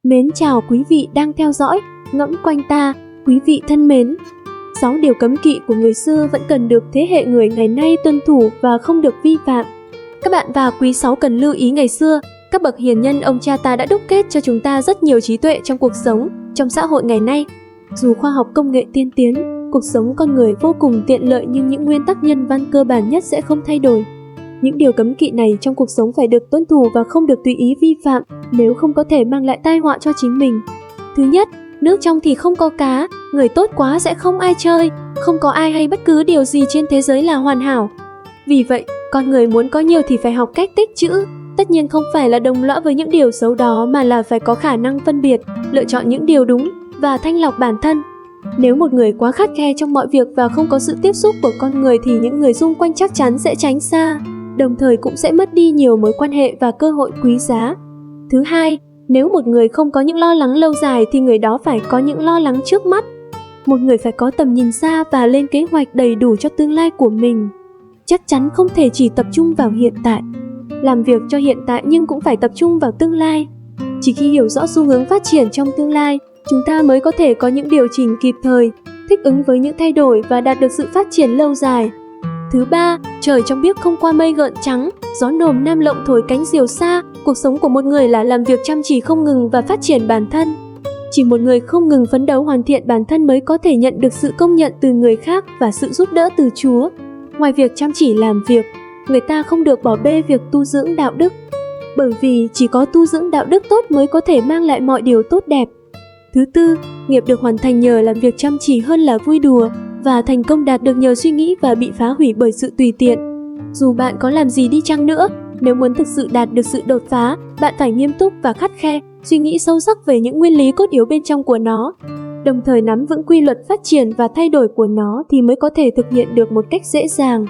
Mến chào quý vị đang theo dõi Ngẫm Quanh Ta, quý vị thân mến. 6 điều cấm kỵ của người xưa vẫn cần được thế hệ người ngày nay tuân thủ và không được vi phạm. Các bạn và quý sáu cần lưu ý ngày xưa, các bậc hiền nhân ông cha ta đã đúc kết cho chúng ta rất nhiều trí tuệ trong cuộc sống, trong xã hội ngày nay. Dù khoa học công nghệ tiên tiến, cuộc sống con người vô cùng tiện lợi nhưng những nguyên tắc nhân văn cơ bản nhất sẽ không thay đổi. Những điều cấm kỵ này trong cuộc sống phải được tuân thủ và không được tùy ý vi phạm, nếu không có thể mang lại tai họa cho chính mình. Thứ nhất, nước trong thì không có cá, người tốt quá sẽ không ai chơi, không có ai hay bất cứ điều gì trên thế giới là hoàn hảo. Vì vậy, con người muốn có nhiều thì phải học cách tích trữ. Tất nhiên không phải là đồng lõa với những điều xấu đó mà là phải có khả năng phân biệt, lựa chọn những điều đúng và thanh lọc bản thân. Nếu một người quá khắt khe trong mọi việc và không có sự tiếp xúc của con người thì những người xung quanh chắc chắn sẽ tránh xa, đồng thời cũng sẽ mất đi nhiều mối quan hệ và cơ hội quý giá. Thứ hai, nếu một người không có những lo lắng lâu dài thì người đó phải có những lo lắng trước mắt. Một người phải có tầm nhìn xa và lên kế hoạch đầy đủ cho tương lai của mình. Chắc chắn không thể chỉ tập trung vào hiện tại, làm việc cho hiện tại nhưng cũng phải tập trung vào tương lai. Chỉ khi hiểu rõ xu hướng phát triển trong tương lai, chúng ta mới có thể có những điều chỉnh kịp thời, thích ứng với những thay đổi và đạt được sự phát triển lâu dài. Thứ ba, trời trong biếc không qua mây gợn trắng, gió nồm nam lộng thổi cánh diều xa. Cuộc sống của một người là làm việc chăm chỉ không ngừng và phát triển bản thân. Chỉ một người không ngừng phấn đấu hoàn thiện bản thân mới có thể nhận được sự công nhận từ người khác và sự giúp đỡ từ Chúa. Ngoài việc chăm chỉ làm việc, người ta không được bỏ bê việc tu dưỡng đạo đức, bởi vì chỉ có tu dưỡng đạo đức tốt mới có thể mang lại mọi điều tốt đẹp. Thứ tư, nghiệp được hoàn thành nhờ làm việc chăm chỉ hơn là vui đùa, và thành công đạt được nhờ suy nghĩ và bị phá hủy bởi sự tùy tiện. Dù bạn có làm gì đi chăng nữa, nếu muốn thực sự đạt được sự đột phá, bạn phải nghiêm túc và khắt khe, suy nghĩ sâu sắc về những nguyên lý cốt yếu bên trong của nó, đồng thời nắm vững quy luật phát triển và thay đổi của nó thì mới có thể thực hiện được một cách dễ dàng.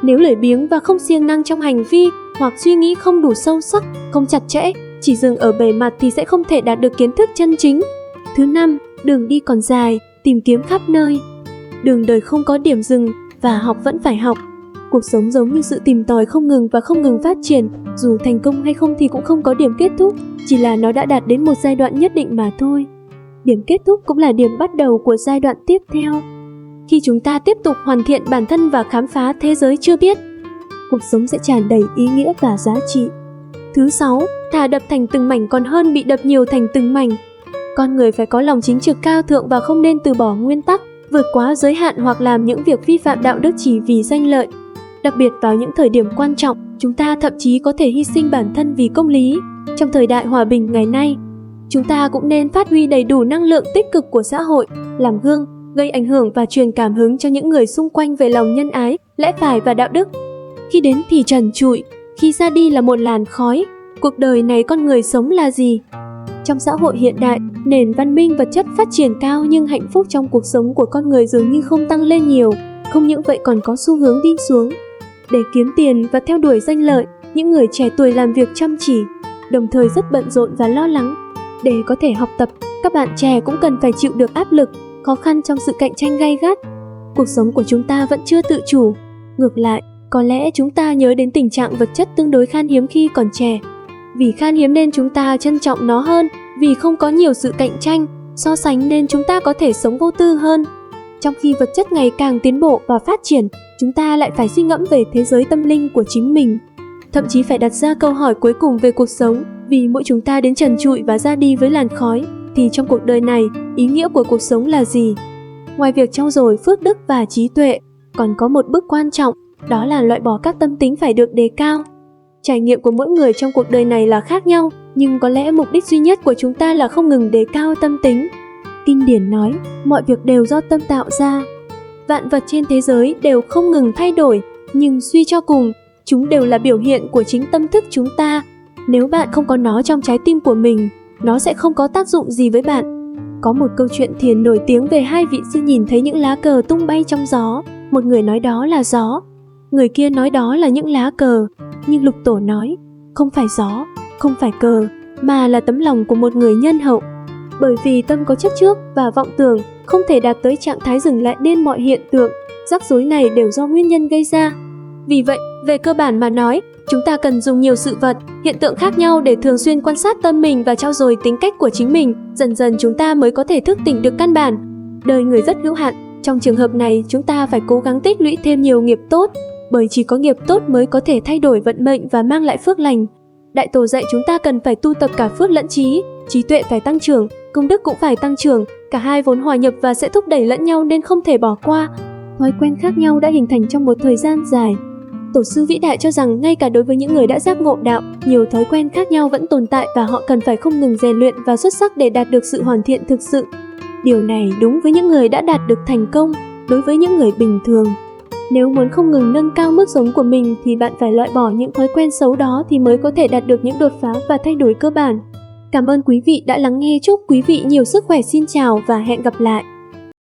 Nếu lười biếng và không siêng năng trong hành vi, hoặc suy nghĩ không đủ sâu sắc, không chặt chẽ, chỉ dừng ở bề mặt thì sẽ không thể đạt được kiến thức chân chính. Thứ năm, đường đi còn dài, tìm kiếm khắp nơi. Đường đời không có điểm dừng và học vẫn phải học. Cuộc sống giống như sự tìm tòi không ngừng và không ngừng phát triển, dù thành công hay không thì cũng không có điểm kết thúc, chỉ là nó đã đạt đến một giai đoạn nhất định mà thôi. Điểm kết thúc cũng là điểm bắt đầu của giai đoạn tiếp theo. Khi chúng ta tiếp tục hoàn thiện bản thân và khám phá thế giới chưa biết, cuộc sống sẽ tràn đầy ý nghĩa và giá trị. Thứ sáu, thà đập thành từng mảnh còn hơn bị đập nhiều thành từng mảnh. Con người phải có lòng chính trực cao thượng và không nên từ bỏ nguyên tắc, vượt quá giới hạn hoặc làm những việc vi phạm đạo đức chỉ vì danh lợi. Đặc biệt vào những thời điểm quan trọng, chúng ta thậm chí có thể hy sinh bản thân vì công lý. Trong thời đại hòa bình ngày nay, chúng ta cũng nên phát huy đầy đủ năng lượng tích cực của xã hội, làm gương, gây ảnh hưởng và truyền cảm hứng cho những người xung quanh về lòng nhân ái, lẽ phải và đạo đức. Khi đến thì trần trụi, khi ra đi là một làn khói. Cuộc đời này con người sống là gì? Trong xã hội hiện đại, nền văn minh vật chất phát triển cao nhưng hạnh phúc trong cuộc sống của con người dường như không tăng lên nhiều, không những vậy còn có xu hướng đi xuống. Để kiếm tiền và theo đuổi danh lợi, những người trẻ tuổi làm việc chăm chỉ, đồng thời rất bận rộn và lo lắng. Để có thể học tập, các bạn trẻ cũng cần phải chịu được áp lực, khó khăn trong sự cạnh tranh gay gắt. Cuộc sống của chúng ta vẫn chưa tự chủ. Ngược lại, có lẽ chúng ta nhớ đến tình trạng vật chất tương đối khan hiếm khi còn trẻ. Vì khan hiếm nên chúng ta trân trọng nó hơn, vì không có nhiều sự cạnh tranh, so sánh nên chúng ta có thể sống vô tư hơn. Trong khi vật chất ngày càng tiến bộ và phát triển, chúng ta lại phải suy ngẫm về thế giới tâm linh của chính mình. Thậm chí phải đặt ra câu hỏi cuối cùng về cuộc sống, vì mỗi chúng ta đến trần trụi và ra đi với làn khói, thì trong cuộc đời này, ý nghĩa của cuộc sống là gì? Ngoài việc trau dồi phước đức và trí tuệ, còn có một bước quan trọng, đó là loại bỏ các tâm tính phải được đề cao. Trải nghiệm của mỗi người trong cuộc đời này là khác nhau, nhưng có lẽ mục đích duy nhất của chúng ta là không ngừng đề cao tâm tính. Kinh điển nói, mọi việc đều do tâm tạo ra. Vạn vật trên thế giới đều không ngừng thay đổi, nhưng suy cho cùng, chúng đều là biểu hiện của chính tâm thức chúng ta. Nếu bạn không có nó trong trái tim của mình, nó sẽ không có tác dụng gì với bạn. Có một câu chuyện thiền nổi tiếng về hai vị sư nhìn thấy những lá cờ tung bay trong gió. Một người nói đó là gió, người kia nói đó là những lá cờ. Nhưng Lục Tổ nói, không phải gió, không phải cờ, mà là tấm lòng của một người nhân hậu. Bởi vì tâm có chấp trước và vọng tưởng, không thể đạt tới trạng thái dừng lại nên mọi hiện tượng, rắc rối này đều do nguyên nhân gây ra. Vì vậy, về cơ bản mà nói, chúng ta cần dùng nhiều sự vật, hiện tượng khác nhau để thường xuyên quan sát tâm mình và trau dồi tính cách của chính mình, dần dần chúng ta mới có thể thức tỉnh được căn bản. Đời người rất hữu hạn, trong trường hợp này chúng ta phải cố gắng tích lũy thêm nhiều nghiệp tốt, bởi chỉ có nghiệp tốt mới có thể thay đổi vận mệnh và mang lại phước lành. Đại Tổ dạy chúng ta cần phải tu tập cả phước lẫn trí, trí tuệ phải tăng trưởng, công đức cũng phải tăng trưởng, cả hai vốn hòa nhập và sẽ thúc đẩy lẫn nhau nên không thể bỏ qua. Thói quen khác nhau đã hình thành trong một thời gian dài. Tổ sư vĩ đại cho rằng ngay cả đối với những người đã giác ngộ đạo, nhiều thói quen khác nhau vẫn tồn tại và họ cần phải không ngừng rèn luyện và xuất sắc để đạt được sự hoàn thiện thực sự. Điều này đúng với những người đã đạt được thành công, đối với những người bình thường. Nếu muốn không ngừng nâng cao mức sống của mình thì bạn phải loại bỏ những thói quen xấu đó thì mới có thể đạt được những đột phá và thay đổi cơ bản. Cảm ơn quý vị đã lắng nghe, chúc quý vị nhiều sức khỏe, xin chào và hẹn gặp lại.